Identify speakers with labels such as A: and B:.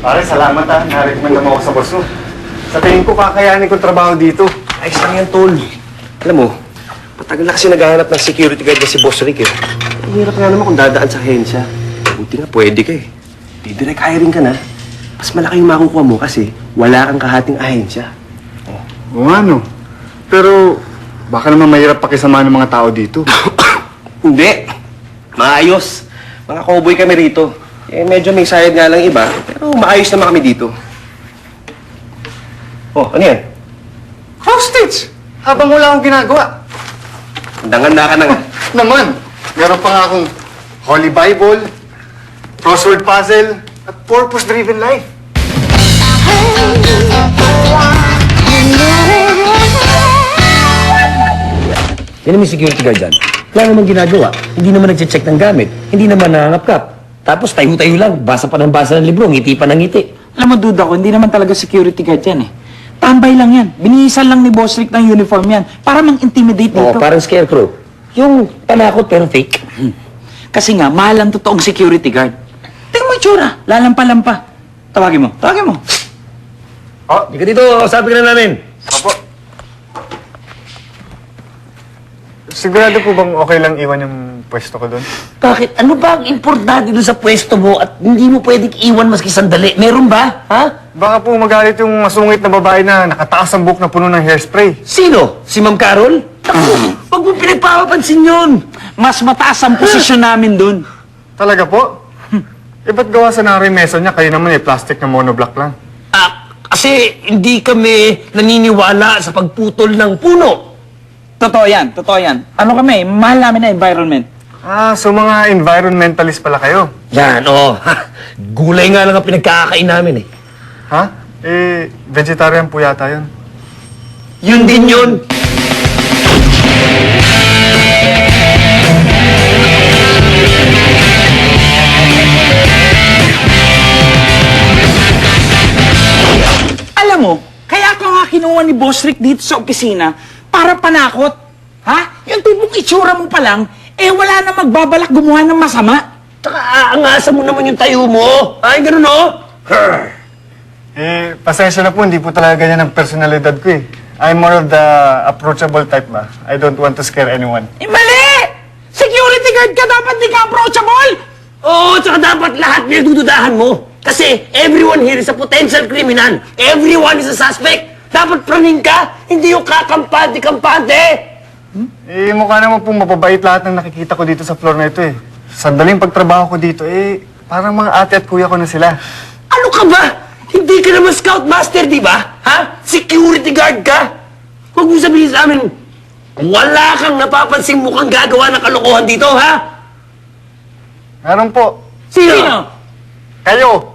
A: Pare, salamat ha. Narecommend mo ako sa boss mo. Sa tingin ko, kakayanin kong trabaho dito.
B: Ayos lang yan, tol. Alam mo, matagal na kasi naghahanap ng security guard na si Boss Rick eh. Ang hirap nga naman kung dadaan sa ahensya. Buti nga, pwede ka eh. Di-direct hiring ka na. Mas malaki yung makukuha mo kasi wala kang kahating ahensya.
A: Oo nga, no. Pero, baka naman mahirap pakisama ng mga tao dito.
B: Hindi. Maayos. Mga cowboy kami rito. Eh, medyo may sayad nga lang iba, pero maayos naman kami dito. Oh, ano yan?
A: Hostage! Habang wala akong ginagawa.
B: Handang-handa ka na nga.
A: Naman, meron pa nga akong Holy Bible, crossword puzzle, at purpose-driven life.
C: Yan naman yung security guard dyan. Wala namang ginagawa. Hindi naman nag-check ng gamit. Hindi naman nangangap-kap. Tapos tayo-tayo lang. Basa pa ng libro. Ngiti pa ng ngiti.
D: Alam mo, duda ko, hindi naman talaga security guard yan eh. Tambay lang yan. Binihisan lang ni Boss Rick ng uniform yan para mang-intimidate
C: Oo,
D: dito.
C: parang scarecrow. Yung panakot pero fake.
D: Kasi nga, mahal ang totoong security guard. Tingnan mo yung tsura. Lalampa-lampa. Tawagin mo. Tawagin mo.
A: Oh,
C: Hindi ka dito. Sabi ka na namin.
A: Opo. Sigurado po bang okay lang iwan yung pwesto ko doon?
C: Bakit? Ano ba ang importante doon sa pwesto mo at hindi mo pwedeng iwan maski sandali? Meron ba? Ha?
A: Baka po magalit yung masungit na babae na nakataas ang buhok na puno ng hairspray.
C: Sino? Si Ma'am Carol? Ako, wag mo pinagpapapansin yun.
D: Mas mataas ang posisyon namin dun.
A: Talaga po? Eh, ba't gawa sa narimeso niya? Kayo naman plastic na monoblock lang.
C: Kasi hindi kami naniniwala sa pagputol ng puno.
D: Totoo yan. Totoo yan. Ano kami? Mahal namin na environment.
A: Ah, so mga environmentalist pala kayo.
C: Yan, oo. Gulay nga lang ang pinagkakain namin eh.
A: Ha? Eh, vegetarian po yata yun.
C: Yun din yun.
D: Alam mo, kaya ako nga kinuha ni Boss Rick dito sa opisina para panakot. Ha? Yung tipong itsura mo pa lang, eh wala na magbabalak gumawa ng masama.
C: Tsaka aangasan mo naman yung tayo mo. Ay, ganun o.
A: Eh, pasensya na po, hindi po talaga ganyan ang personalidad ko eh. I'm more of the approachable type ba. I don't want to scare anyone.
D: Eh, mali! Security guard ka, dapat di ka approachable!
C: Oo, tsaka dapat lahat pinagdududahan mo. Kasi everyone here is a potential criminal. Everyone is a suspect. Dapat praning ka, hindi yung kakampante-kampante.
A: Eh, mukha naman pong mapabait lahat ng nakikita ko dito sa floor na ito eh. Sandaling pagtrabaho ko dito eh, parang mga ate at kuya ko na sila.
C: Ano ka ba? Hindi ka naman scoutmaster, di ba? Ha? Security guard ka? Huwag mo sabihin sa amin, wala kang napapansin mukhang gagawa ng kalokohan dito, ha?
A: Meron po.
C: Sino?
D: Sino?
A: Kayo!